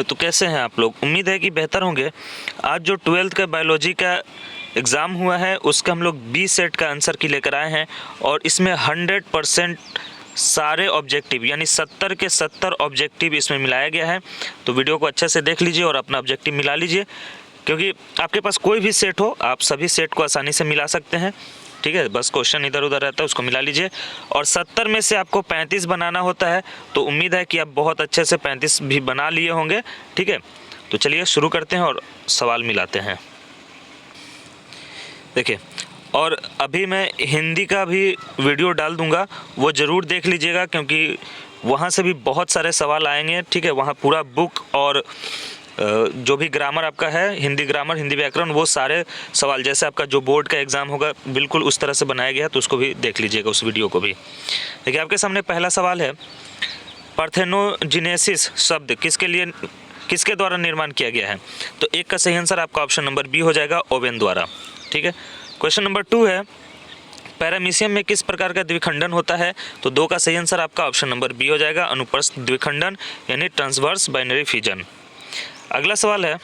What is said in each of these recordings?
तो कैसे हैं आप लोग? उम्मीद है कि बेहतर होंगे। आज जो 12th का बायोलॉजी का एग्ज़ाम हुआ है उसका हम लोग बी सेट का आंसर की लेकर आए हैं और इसमें 100% सारे ऑब्जेक्टिव यानी 70 के 70 ऑब्जेक्टिव इसमें मिलाया गया है। तो वीडियो को अच्छे से देख लीजिए और अपना ऑब्जेक्टिव मिला लीजिए, क्योंकि आपके पास कोई भी सेट हो आप सभी सेट को आसानी से मिला सकते हैं। ठीक है, बस क्वेश्चन इधर उधर रहता है उसको मिला लीजिए। और 70 में से आपको 35 बनाना होता है, तो उम्मीद है कि आप बहुत अच्छे से 35 भी बना लिए होंगे। ठीक है, तो चलिए शुरू करते हैं और सवाल मिलाते हैं। देखिए, और अभी मैं हिंदी का भी वीडियो डाल दूंगा, वो ज़रूर देख लीजिएगा, क्योंकि वहाँ से भी बहुत सारे सवाल आएंगे। ठीक है, वहाँ पूरा बुक और जो भी ग्रामर आपका है, हिंदी ग्रामर, हिंदी व्याकरण, वो सारे सवाल जैसे आपका जो बोर्ड का एग्ज़ाम होगा बिल्कुल उस तरह से बनाया गया है, तो उसको भी देख लीजिएगा, उस वीडियो को भी। देखिए, आपके सामने पहला सवाल है, पार्थेनोजेनेसिस शब्द किसके द्वारा निर्माण किया गया है? तो एक का सही आंसर आपका ऑप्शन नंबर बी हो जाएगा, ओवेन द्वारा। ठीक है, क्वेश्चन नंबर 2 है, पैरामीशियम में किस प्रकार का द्विखंडन होता है? तो 2 का सही आंसर आपका ऑप्शन नंबर बी हो जाएगा, अनुप्रस्थ द्विखंडन यानी ट्रांसवर्स बाइनरी फिजन। अगला सवाल है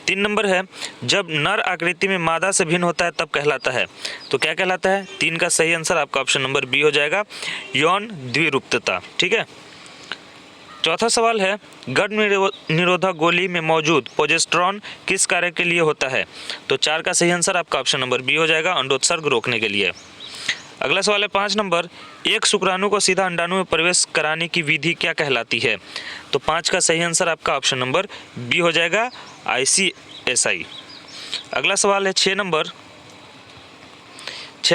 3 नंबर है, जब नर आकृति में मादा से भिन्न होता है तब कहलाता है। तो क्या कहलाता है? 3 का सही आंसर आपका ऑप्शन नंबर बी हो जाएगा, यौन द्विरूपता। ठीक है, चौथा सवाल है, गर्भ निरोधक गोली में मौजूद प्रोजेस्टेरॉन किस कार्य के लिए होता है? तो 4 का सही आंसर आपका ऑप्शन नंबर बी हो जाएगा, अंडोत्सर्ग रोकने के लिए। अगला सवाल है 5 नंबर, एक शुक्राणु को सीधा अंडाणु में प्रवेश कराने की विधि क्या कहलाती है? तो 5 का सही आंसर आपका ऑप्शन नंबर बी हो जाएगा, ICSI। अगला सवाल है 6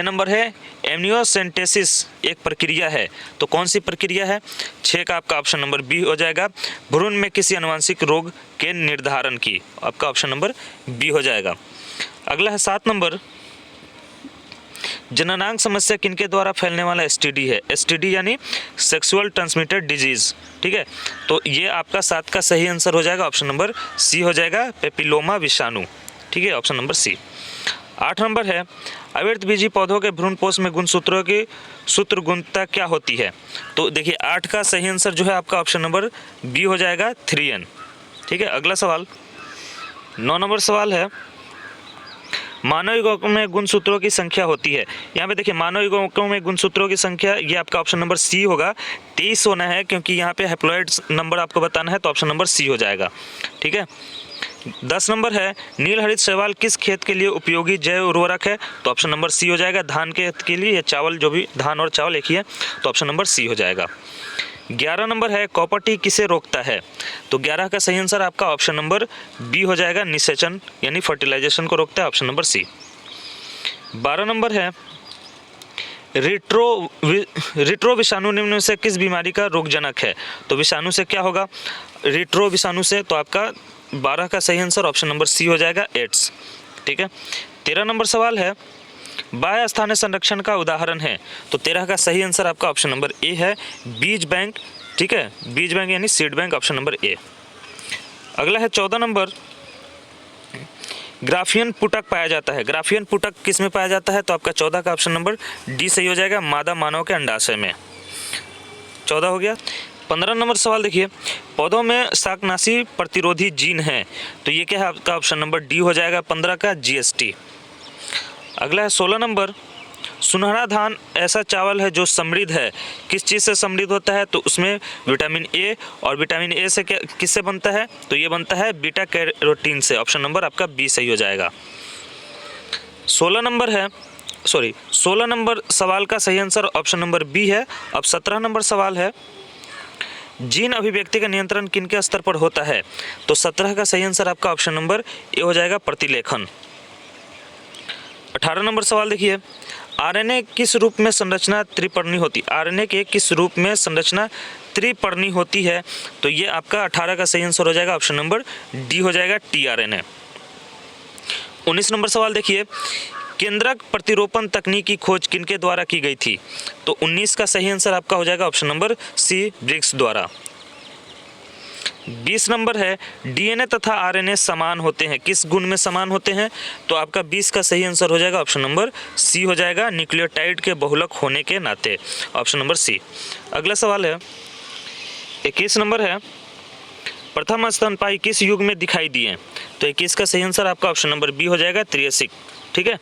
नंबर है, एमनियोसेंटेसिस एक प्रक्रिया है, तो कौन सी प्रक्रिया है? 6 का आपका ऑप्शन नंबर बी हो जाएगा, भ्रूण में किसी अनुवांशिक रोग के निर्धारण की, आपका ऑप्शन नंबर बी हो जाएगा। अगला है 7 नंबर, जननांग समस्या किनके द्वारा फैलने वाला STD है? STD यानी सेक्सुअल ट्रांसमिटेड डिजीज। ठीक है, तो ये आपका 7 का सही आंसर हो जाएगा, ऑप्शन नंबर सी हो जाएगा, पेपिलोमा विषाणु। ठीक है, ऑप्शन नंबर सी। 8 नंबर है, आवृतबीजी पौधों के भ्रूणपोष में गुणसूत्रों की सूत्र गुणता क्या होती है? तो देखिए 8 का सही आंसर जो है आपका ऑप्शन नंबर बी हो जाएगा, 3N। ठीक है, अगला सवाल 9 नंबर सवाल है, मानव युग्मकों में गुणसूत्रों की संख्या होती है। यहाँ पे देखिए, मानव युग्मकों में गुणसूत्रों की संख्या, ये आपका ऑप्शन नंबर सी होगा, 23 होना है, क्योंकि यहाँ पे हैप्लॉइड नंबर आपको बताना है, तो ऑप्शन नंबर सी हो जाएगा। ठीक है, 10 नंबर है, नील हरित शैवाल किस खेत के लिए उपयोगी जैव उर्वरक है? तो ऑप्शन नंबर सी हो जाएगा, धान के लिए, या चावल, जो भी धान और चावल एक ही है, तो ऑप्शन नंबर सी हो जाएगा। 11 नंबर है, कॉपर टी किसे रोकता है? तो 11 का सही आंसर आपका ऑप्शन नंबर बी हो जाएगा, निषेचन यानी फर्टिलाइजेशन को रोकता है, ऑप्शन नंबर सी। 12 नंबर है, रिट्रो विषाणु निम्न में से किस बीमारी का रोगजनक है? तो विषाणु से क्या होगा? रिट्रो विषाणु से, तो आपका 12 का सही आंसर ऑप्शन नंबर सी हो जाएगा, एड्स। ठीक है, 13 नंबर सवाल है, बाह्य स्थानीय संरक्षण का उदाहरण है? तो 13 का सही आंसर आपका ऑप्शन नंबर ए है, बीज बैंक। ठीक है, बीज बैंक यानी seed bank, option number A. अगला है 14 नंबर, ग्राफियन पुटक पाया जाता है। ग्राफियन पुटक किस में पाया जाता है? तो आपका 14 का ऑप्शन नंबर डी सही हो जाएगा, मादा मानव के अंडाशय में। 14 हो गया। 15 नंबर सवाल देखिए, पौधों में शाकनाशी प्रतिरोधी जीन है, तो ये क्या है? आपका ऑप्शन नंबर डी हो जाएगा, 15 का GST। अगला है 16 नंबर, सुनहरा धान ऐसा चावल है जो समृद्ध है, किस चीज़ से समृद्ध होता है? तो उसमें विटामिन ए, और विटामिन ए से क्या किससे बनता है? तो ये बनता है बीटा कैरोटीन से, ऑप्शन नंबर आपका बी सही हो जाएगा। 16 नंबर सवाल का सही आंसर ऑप्शन नंबर बी है। अब 17 नंबर सवाल है, जीन अभिव्यक्ति का नियंत्रण किनके स्तर पर होता है? तो 17 का सही आंसर आपका ऑप्शन नंबर ए हो जाएगा, प्रतिलेखन। 18 नंबर सवाल देखिए, RNA किस रूप में संरचना त्रिपर्णी होती? RNA के किस रूप में संरचना त्रिपर्णी होती है? तो ये आपका 18 का सही आंसर हो जाएगा, ऑप्शन नंबर डी हो जाएगा, tRNA। 19 नंबर सवाल देखिए, केंद्रक प्रतिरोपण तकनीक की खोज किनके द्वारा की गई थी? तो 19 का सही आंसर आपका हो जाएगा, ऑप्शन नंबर सी, ब्रिग्स द्वारा। 20 नंबर है, DNA तथा RNA समान होते हैं, किस गुण में समान होते हैं? तो आपका 20 का सही आंसर हो जाएगा, ऑप्शन नंबर सी हो जाएगा, न्यूक्लियोटाइड के बहुलक होने के नाते, ऑप्शन नंबर सी। अगला सवाल है 21 नंबर है, प्रथम स्तनपायी किस युग में दिखाई दिए? तो 21 का सही आंसर आपका ऑप्शन नंबर बी हो जाएगा, त्रियासिक। ठीक है।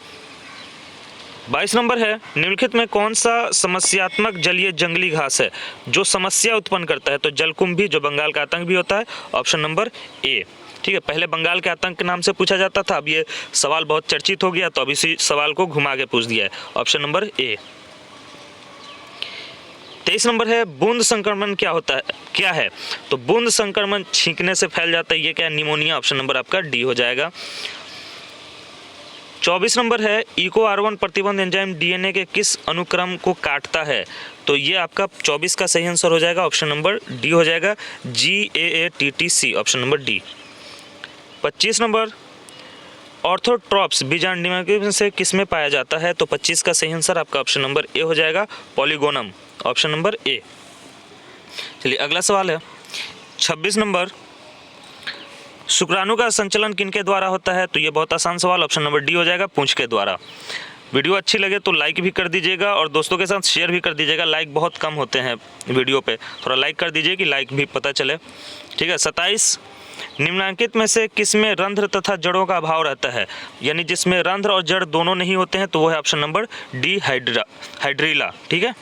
22 नंबर है, निम्नलिखित में कौन सा समस्यात्मक जलीय जंगली घास है जो समस्या उत्पन्न करता है? तो जलकुंभी, जो बंगाल का आतंक भी होता है, ऑप्शन नंबर ए। ठीक है, पहले बंगाल के आतंक के नाम से पूछा जाता था, अब ये सवाल बहुत चर्चित हो गया तो अब इसी सवाल को घुमा के पूछ दिया है, ऑप्शन नंबर ए। 23 नंबर है, बूंद संक्रमण क्या है? तो बूंद संक्रमण छींकने से फैल जाता है, ये क्या है? निमोनिया, ऑप्शन नंबर आपका डी हो जाएगा। 24 नंबर है, EcoR1 प्रतिबंध एंजाइम डीएनए के किस अनुक्रम को काटता है? तो ये आपका 24 का सही आंसर हो जाएगा, ऑप्शन नंबर डी हो जाएगा, GAATTC, option number D. 25 number, orthotropous बीजांड से किस में पाया जाता है? तो 25 का सही आंसर आपका ऑप्शन नंबर ए हो जाएगा, पॉलीगोनम, ऑप्शन नंबर ए। चलिए अगला सवाल है 26 नंबर, शुक्राणु का संचलन किनके द्वारा होता है? तो ये बहुत आसान सवाल, ऑप्शन नंबर डी हो जाएगा, पूंछ के द्वारा। वीडियो अच्छी लगे तो लाइक भी कर दीजिएगा और दोस्तों के साथ शेयर भी कर दीजिएगा। लाइक बहुत कम होते हैं वीडियो पे, थोड़ा लाइक कर दीजिए कि लाइक भी पता चले। ठीक है। 27, निम्नांकित में से किसमें रंध्र तथा जड़ों का अभाव रहता है? यानी जिसमें रंध्र और जड़ दोनों नहीं होते हैं तो वो है ऑप्शन नंबर डी, हाइड्रीला। ठीक है।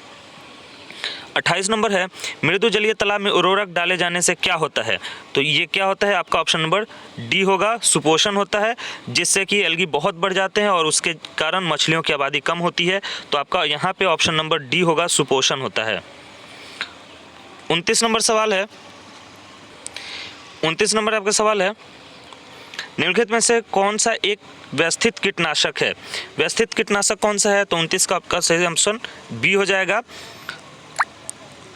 28 नंबर है, मृदु जलीय तालाब में उर्वरक डाले जाने से क्या होता है? तो ये क्या होता है? आपका ऑप्शन नंबर डी होगा, सुपोषण होता है, जिससे कि एल्गी बहुत बढ़ जाते हैं और उसके कारण मछलियों की आबादी कम होती है। तो आपका यहाँ पे ऑप्शन नंबर डी होगा, सुपोषण होता है। 29 नंबर सवाल है, 29 नंबर आपका सवाल है, निम्नलिखित में से कौन सा एक व्यवस्थित कीटनाशक है? व्यवस्थित कीटनाशक कौन सा है? तो 29 का आपका सही ऑप्शन बी हो जाएगा,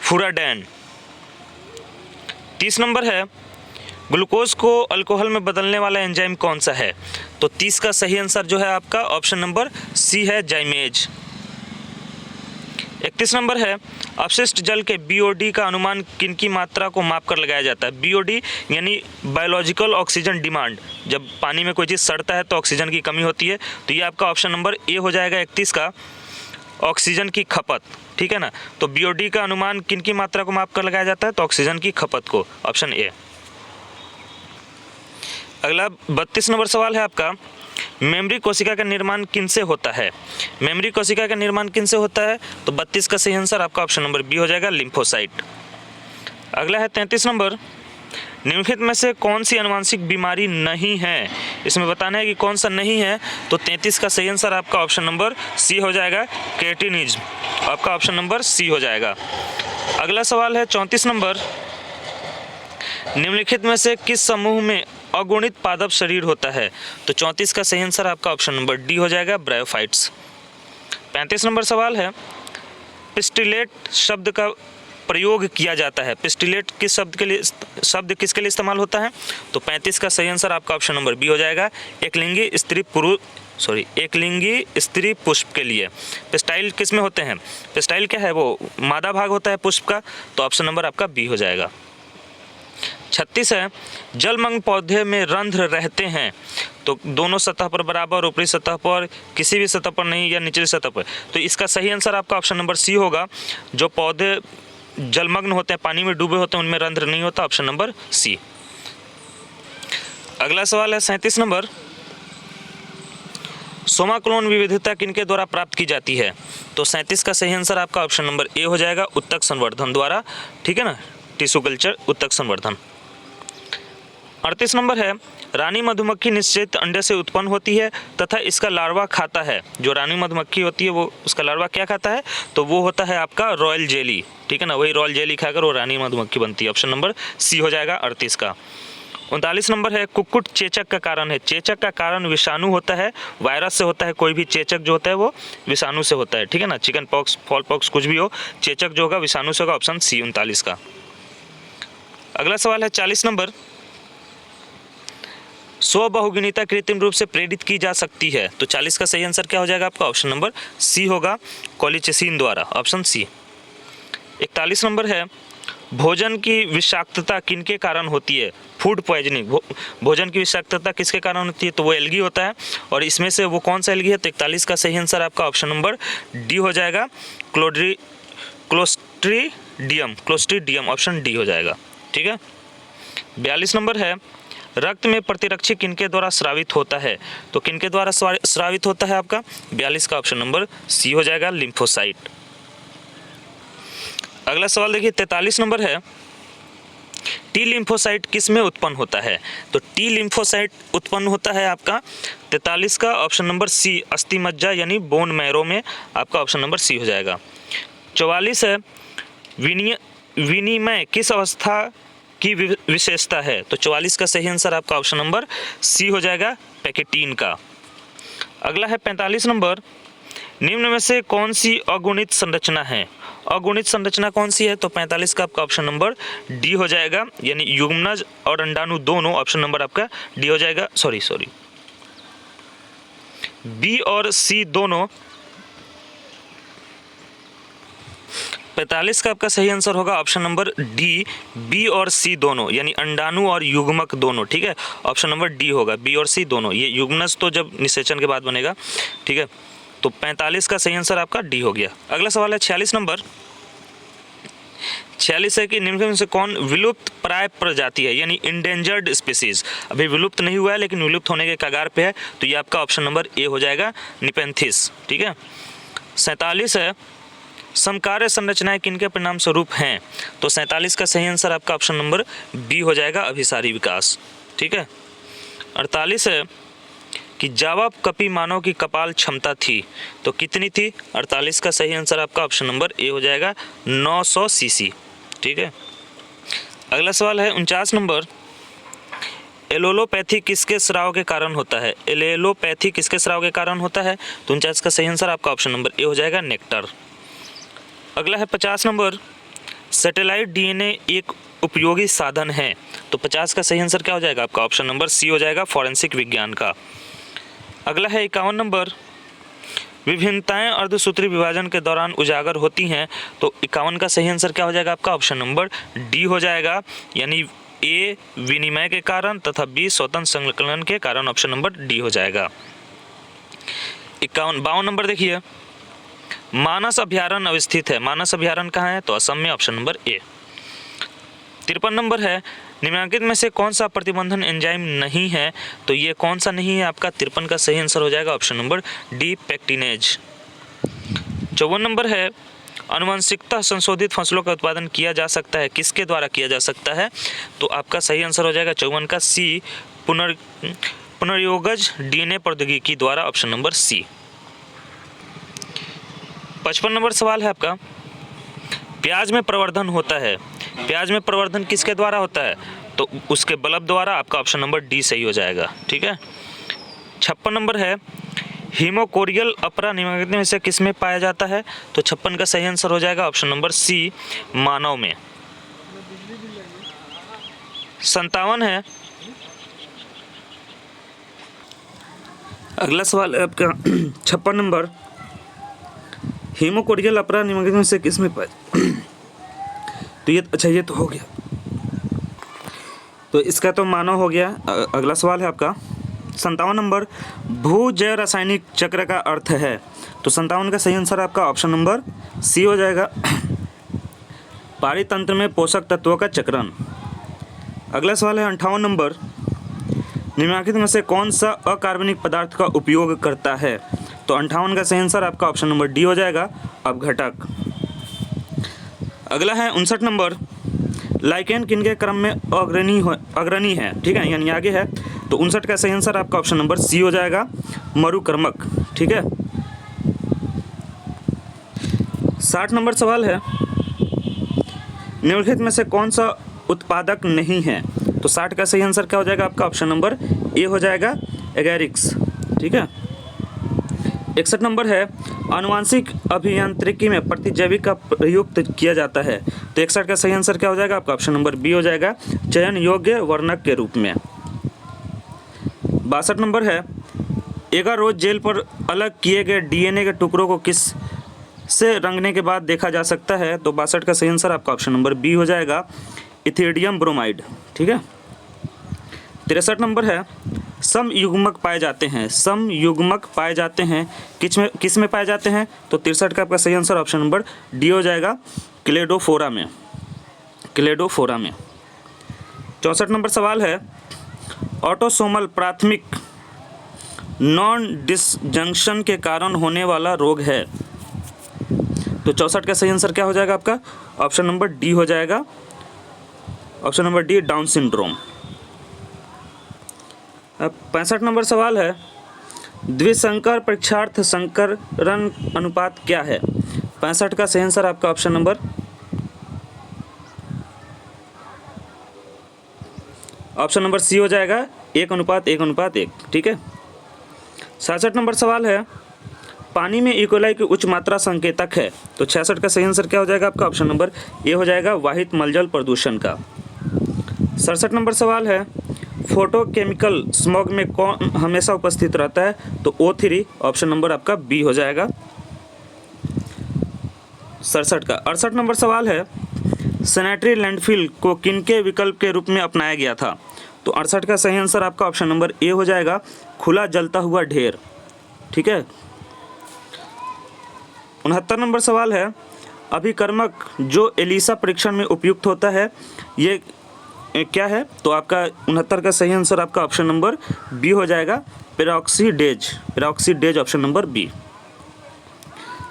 फुराडैन। 30 नंबर है, ग्लूकोज को अल्कोहल में बदलने वाला एंजाइम कौन सा है? तो 30 का सही आंसर जो है आपका ऑप्शन नंबर सी है, जाइमेज। 31 नंबर है, अपशिष्ट जल के BOD का अनुमान किनकी मात्रा को मापकर लगाया जाता है? BOD यानी बायोलॉजिकल ऑक्सीजन डिमांड। जब पानी में कोई चीज़ सड़ता है तो ऑक्सीजन की कमी होती है, तो ये आपका ऑप्शन नंबर ए हो जाएगा, 31 का, ऑक्सीजन की खपत। ठीक है ना। तो BOD का अनुमान किनकी मात्रा को मापकर लगाया जाता है? तो ऑक्सीजन की खपत को, ऑप्शन ए। अगला 32 नंबर सवाल है आपका, मेमरी कोशिका का निर्माण किनसे होता है? मेमरी कोशिका का निर्माण किनसे होता है? तो 32 का सही आंसर आपका ऑप्शन नंबर बी हो जाएगा, लिम्फोसाइट। अगला है 33 नंबर, निम्नलिखित में से कौन सी आनुवंशिक बीमारी नहीं है? इसमें बताना है कि कौन सा नहीं है। तो 33 का सही आंसर आपका ऑप्शन नंबर सी हो जाएगा, क्रेटिनिज्म, आपका ऑप्शन नंबर सी हो जाएगा। अगला सवाल है 34 नंबर, निम्नलिखित में से किस समूह में अगुणित पादप शरीर होता है? तो 34 का सही आंसर आपका ऑप्शन नंबर डी हो जाएगा, ब्रायोफाइट्स। 35 नंबर सवाल है, पिस्टिलेट शब्द का प्रयोग किया जाता है। पिस्टिलेट किस शब्द किसके लिए इस्तेमाल होता है? तो 35 का सही आंसर आपका ऑप्शन नंबर बी हो जाएगा, एकलिंगी स्त्री पुष्प के लिए। पिस्टाइल किस में होते हैं? पिस्टाइल क्या है? वो मादा भाग होता है पुष्प का, तो ऑप्शन नंबर आपका बी हो जाएगा। 36 है, जलमग्न पौधे में रंध्र रहते हैं, तो दोनों सतह पर बराबर, ऊपरी सतह पर, किसी भी सतह पर नहीं, या निचली सतह पर। तो इसका सही आंसर आपका ऑप्शन नंबर सी होगा, जो पौधे जलमग्न होते हैं, पानी में डूबे होते हैं, उनमें रंध्र नहीं होता, ऑप्शन नंबर सी। अगला सवाल है 37 नंबर, सोमा क्लोन विविधता किनके द्वारा प्राप्त की जाती है? तो 37 का सही आंसर आपका ऑप्शन नंबर ए हो जाएगा, उत्तक संवर्धन द्वारा। ठीक है ना, टिश्यू कल्चर, उत्तक संवर्धन। 38 नंबर है, रानी मधुमक्खी निश्चित अंडे से उत्पन्न होती है तथा इसका लार्वा खाता है। जो रानी मधुमक्खी होती है वो उसका लार्वा क्या खाता है? तो वो होता है आपका रॉयल जेली। ठीक है ना, वही रॉयल जेली खाकर वो रानी मधुमक्खी बनती है, ऑप्शन नंबर सी हो जाएगा 38 का। 39 नंबर है, कुक्कुट चेचक का कारण है। चेचक का कारण विषाणु होता है, वायरस से होता है, कोई भी चेचक जो होता है वो विषाणु से होता है। ठीक है ना, चिकन पॉक्स, फॉल पॉक्स, कुछ भी हो, चेचक जो होगा विषाणु से होगा, ऑप्शन सी 39 का। अगला सवाल है 40 नंबर, स्वबहुगिनता कृत्रिम रूप से प्रेरित की जा सकती है। तो 40 का सही आंसर क्या हो जाएगा आपका? ऑप्शन नंबर सी होगा, कोलिचिसिन द्वारा, ऑप्शन सी। 41 नंबर है, भोजन की विषाक्तता किनके कारण होती है? Food poisoning. भोजन की विषाक्तता किसके कारण होती है? तो वो एल्गी होता है, और इसमें से वो कौन सा एल्गी है? तो 41 का सही आंसर आपका ऑप्शन नंबर डी हो जाएगा, क्लोस्ट्रीडियम, ऑप्शन डी हो जाएगा। ठीक है। 42 नंबर है, रक्त में प्रतिरक्षी किनके द्वारा स्रावित होता है? तो किनके द्वारा स्रावित होता है आपका? 42 का ऑप्शन नंबर सी हो जाएगा, लिम्फोसाइट। अगला सवाल देखिए 43 नंबर है, टी लिम्फोसाइट किस में उत्पन्न होता है? तो टी लिम्फोसाइट उत्पन्न होता है आपका 43 का ऑप्शन नंबर सी, अस्थि मज्जा यानी बोन मैरो में, आपका ऑप्शन नंबर सी हो जाएगा। 44 है, विनिमय किस अवस्था की विशेषता है? तो 44 का सही आंसर आपका ऑप्शन नंबर सी हो जाएगा, पैकेटीन का। अगला है 45 नंबर, निम्न में से कौन सी अगुणित संरचना है? अगुणित संरचना कौन सी है? तो 45 का आपका ऑप्शन नंबर डी हो जाएगा, यानी युग्मनज और अंडाणु दोनों, ऑप्शन नंबर आपका डी हो जाएगा, सॉरी बी और सी दोनों। 45 का आपका सही आंसर होगा ऑप्शन नंबर डी, बी और सी दोनों, यानी अंडाणु और युग्मक दोनों, ठीक है, ऑप्शन नंबर डी होगा, बी और सी दोनों। ये युग्मनज तो जब निषेचन के बाद बनेगा, ठीक है, तो 45 का सही आंसर आपका डी हो गया। अगला सवाल है 46 नंबर, 46 है कि निम्न में से कौन विलुप्त प्राय प्रजाति है, यानी इंडेंजर्ड स्पीसीज, अभी विलुप्त नहीं हुआ है लेकिन विलुप्त होने के कगार पे है, तो ये आपका ऑप्शन नंबर ए हो जाएगा, निपेंथिस, ठीक है। 47 है, समकार्य संरचनाएं किनके परिणाम स्वरूप हैं? तो 47 का सही आंसर आपका ऑप्शन नंबर बी हो जाएगा, अभिसारी विकास, ठीक है। 48 है कि जावा कपि मानव की कपाल क्षमता थी, तो कितनी थी? 48 का सही आंसर आपका ऑप्शन नंबर ए हो जाएगा, 900 सीसी, ठीक है। अगला सवाल है 49 नंबर, एलोलोपैथी किसके स्राव के कारण होता है? एलोलोपैथी किसके स्राव के कारण होता है? तो 49 का सही आंसर आपका ऑप्शन नंबर ए हो जाएगा, नेक्टर। अगला है 50 नंबर, सैटेलाइट डीएनए एक उपयोगी साधन है, तो 50 का सही आंसर क्या हो जाएगा आपका? ऑप्शन नंबर सी हो जाएगा, फॉरेंसिक विज्ञान का। अगला है 51 नंबर, विभिन्नताएं अर्धसूत्री विभाजन के दौरान उजागर होती हैं, तो 51 का सही आंसर क्या हो जाएगा आपका? ऑप्शन नंबर डी हो जाएगा, यानी ए विनिमय के कारण तथा बी स्वतंत्र संकलन के कारण, ऑप्शन नंबर डी हो जाएगा। 52 नंबर देखिए, मानस अभ्यारण्य अवस्थित है, मानस अभ्यारण्य कहाँ है? तो असम में, ऑप्शन नंबर ए। 53 नंबर है, निम्नलिखित में से कौन सा प्रतिबंधन एंजाइम नहीं है? तो ये कौन सा नहीं है आपका? 53 का सही आंसर हो जाएगा option number D, pectinase. 54 number है, आनुवंशिकता संशोधित फसलों का उत्पादन किया जा सकता है, किसके द्वारा किया जा सकता है? तो आपका सही आंसर हो जाएगा 54 का सी, पुनर्योगज डीएनए प्रौद्योगिकी द्वारा, ऑप्शन नंबर सी। 55 नंबर सवाल है आपका, प्याज में प्रवर्धन होता है, प्याज में प्रवर्धन किसके द्वारा होता है? तो उसके बल्ब द्वारा, आपका ऑप्शन नंबर डी सही हो जाएगा, ठीक है। 56 नंबर है, हीमोकोरियल अपरा निम्नलिखित में से किस में पाया जाता है? तो 56 का सही आंसर हो जाएगा ऑप्शन नंबर सी, मानव में। 57 है, अगला सवाल है आपका 56 नंबर, हीमोकोरियल अपरा निम्नलिखित में से किस में पाया? तो ये अच्छा, ये तो हो गया, तो इसका तो मानव हो गया। अगला सवाल है आपका 57 नंबर, भू जैव रासायनिक चक्र का अर्थ है, तो 57 का सही आंसर आपका ऑप्शन नंबर सी हो जाएगा, पारितंत्र में पोषक तत्वों का चक्रण। अगला सवाल है 58 नंबर, निम्नलिखित में से कौन सा अकार्बनिक पदार्थ का उपयोग करता है? तो 58 का सही आंसर आपका ऑप्शन नंबर डी हो जाएगा, अपघटक। अगला है 59 नंबर, लाइकेन किनके क्रम में अग्रणी है, ठीक है, यानी आगे है, तो 59 का सही आंसर आपका ऑप्शन नंबर सी हो जाएगा, मरुकर्मक, ठीक है। 60 नंबर सवाल है, निम्नलिखित में से कौन सा उत्पादक नहीं है? तो 60 का सही आंसर क्या हो जाएगा आपका? ऑप्शन नंबर ए हो जाएगा, एगैरिक्स, ठीक है। 61 नंबर है, आनुवांशिक अभियांत्रिकी में प्रतिजैविक का प्रयुक्त किया जाता है, तो 61 का सही आंसर क्या हो जाएगा आपका? ऑप्शन नंबर बी हो जाएगा, चयन योग्य वर्णक के रूप में। 62 नंबर है, एगारोज जेल पर अलग किए गए डीएनए के टुकड़ों को किस से रंगने के बाद देखा जा सकता है? तो 62 का सही आंसर आपका ऑप्शन नंबर बी हो जाएगा, इथिडियम ब्रोमाइड, ठीक है। 63 नंबर है, समयुग्मक पाए जाते हैं, समयुग्मक पाए जाते हैं किस में पाए जाते हैं? तो 63 का आपका सही आंसर ऑप्शन नंबर डी हो जाएगा, क्लेडोफोरा में, क्लेडोफोरा में। 64 नंबर सवाल है, ऑटोसोमल प्राथमिक नॉन डिसजंक्शन के कारण होने वाला रोग है। तो 64 का सही आंसर क्या हो जाएगा आपका? ऑप्शन नंबर डी हो जाएगा, option number D, down syndrome. अब 65 नंबर सवाल है, द्विसंकर परीक्षार्थ संकरण अनुपात क्या है? 65 का सही आंसर आपका ऑप्शन नंबर सी हो जाएगा, 1:1:1, ठीक है। 66 नंबर सवाल है, पानी में इकोलाई की उच्च मात्रा संकेतक है। तो 66 का सही आंसर क्या हो जाएगा आपका? ऑप्शन नंबर ए हो जाएगा, वाहित मलजल प्रदूषण का। 67 नंबर सवाल है, फोटोकेमिकल स्मॉग में कौन हमेशा उपस्थित रहता है? तो O3, ऑप्शन नंबर आपका बी हो जाएगा 67 का। 68 नंबर सवाल है, सैनिटरी लैंडफिल को किनके विकल्प के रूप में अपनाया गया था? तो 68 का सही आंसर आपका ऑप्शन नंबर ए हो जाएगा, खुला जलता हुआ ढेर, ठीक है। 69 नंबर सवाल है, अभिकर्मक जो एलिसा परीक्षण में उपयुक्त होता है ये क्या है? तो आपका 69 का सही आंसर आपका ऑप्शन नंबर बी हो जाएगा, peroxidase, option number B.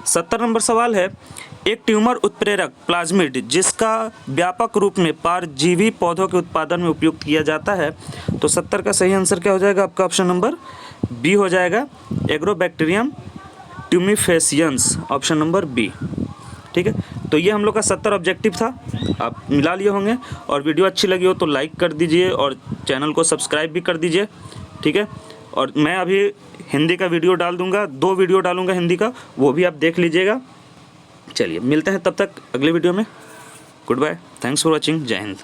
70 number सवाल है, एक ट्यूमर उत्प्रेरक प्लाज्मिड जिसका व्यापक रूप में परजीवी पौधों के उत्पादन में उपयोग किया जाता है। तो 70 का सही आंसर क्या हो जाएगा आपका? ऑप्शन नंबर बी हो जाएगा, agrobacterium tumefaciens, option number B, ठीक है। तो ये हम लोग का 70 ऑब्जेक्टिव था, आप मिला लिए होंगे। और वीडियो अच्छी लगी हो तो लाइक कर दीजिए और चैनल को सब्सक्राइब भी कर दीजिए, ठीक है। और मैं अभी हिंदी का वीडियो डाल दूंगा, 2 वीडियो डालूंगा हिंदी का, वो भी आप देख लीजिएगा। चलिए मिलते हैं तब तक अगले वीडियो में। Good bye, thanks for watching, जय हिंद।